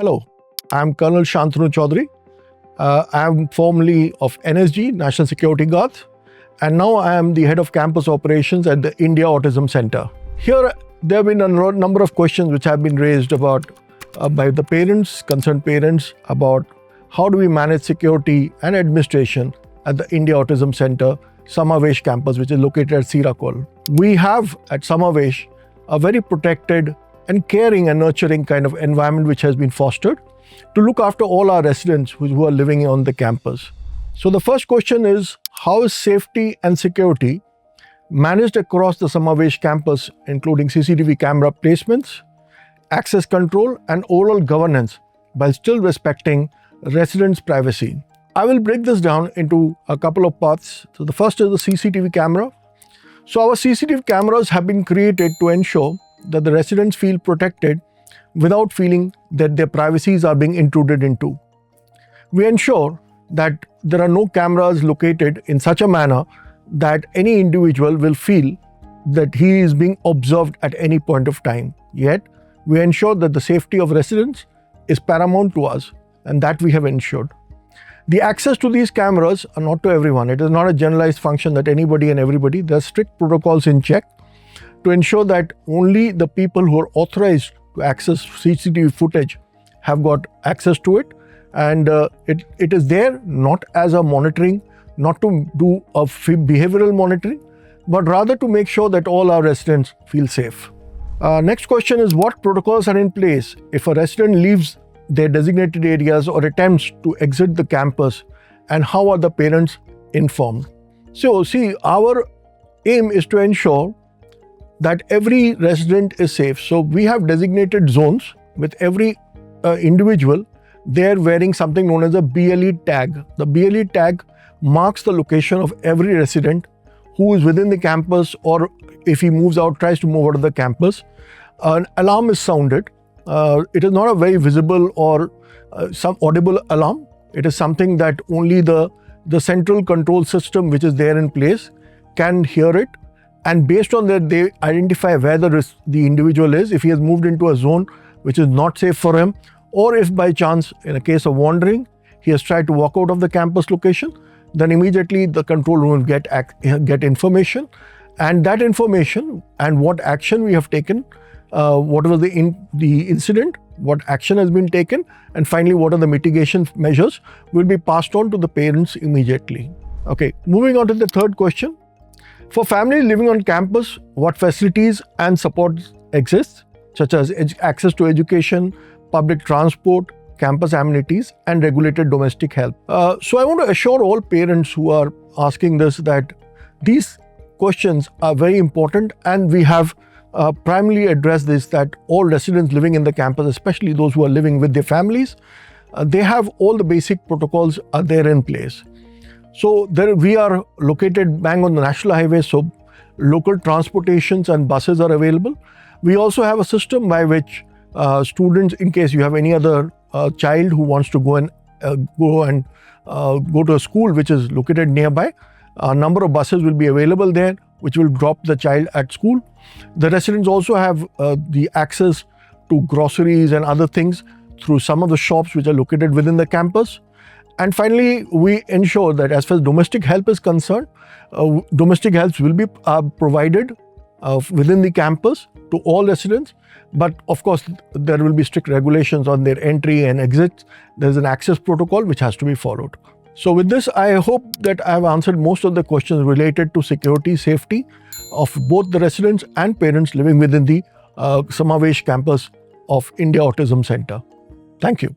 Hello, I'm Colonel Shantanu Chaudhary. I'm formerly of NSG, National Security Guards, and now I am the head of campus operations at the India Autism Center. Here, there have been a number of questions which have been raised about by the parents, concerned parents, about how do we manage security and administration at the India Autism Center, Samaavesh campus, which is located at Sirakol. We have at Samaavesh a very protected and caring and nurturing kind of environment which has been fostered to look after all our residents who are living on the campus. So the first question is, how is safety and security managed across the Samaavesh campus, including CCTV camera placements, access control, and overall governance, while still respecting residents' privacy? I will break this down into a couple of parts. So the first is the CCTV camera. So our CCTV cameras have been created to ensure that the residents feel protected without feeling that their privacies are being intruded into. We ensure that there are no cameras located in such a manner that any individual will feel that he is being observed at any point of time. Yet, we ensure that the safety of residents is paramount to us, and that we have ensured. The access to these cameras are not to everyone. It is not a generalized function that anybody and everybody. There are strict protocols in check to ensure that only the people who are authorized to access CCTV footage have got access to it. And it is there not as a monitoring, not to do a behavioral monitoring, but rather to make sure that all our residents feel safe. Next question is, what protocols are in place if a resident leaves their designated areas or attempts to exit the campus, and how are the parents informed? So see, our aim is to ensure that every resident is safe. So we have designated zones with every individual. They're wearing something known as a BLE tag. The BLE tag marks the location of every resident who is within the campus, or if he moves out, tries to move out of the campus. An alarm is sounded. It is not a very visible or some audible alarm. It is something that only the central control system which is there in place can hear it. And based on that, they identify where the individual is, if he has moved into a zone which is not safe for him, or if by chance, in a case of wandering, he has tried to walk out of the campus location, then immediately the control room will get information. And that information and what action we have taken, what was the incident, what action has been taken, and finally what are the mitigation measures will be passed on to the parents immediately. Okay, moving on to the third question. For families living on campus, what facilities and supports exist, such as access to education, public transport, campus amenities, and regulated domestic help? So I want to assure all parents who are asking this that these questions are very important, and we have primarily addressed this, that all residents living in the campus, especially those who are living with their families, they have all the basic protocols are there in place. So we are located bang on the national highway, so local transportations and buses are available. We also have a system by which students, in case you have any other child who wants to go to a school which is located nearby, a number of buses will be available there which will drop the child at school. The residents also have the access to groceries and other things through some of the shops which are located within the campus. And finally, we ensure that as far as domestic help is concerned, domestic help will be provided within the campus to all residents. But of course, there will be strict regulations on their entry and exit. There's an access protocol which has to be followed. So with this, I hope that I have answered most of the questions related to security, safety of both the residents and parents living within the Samaavesh campus of India Autism Center. Thank you.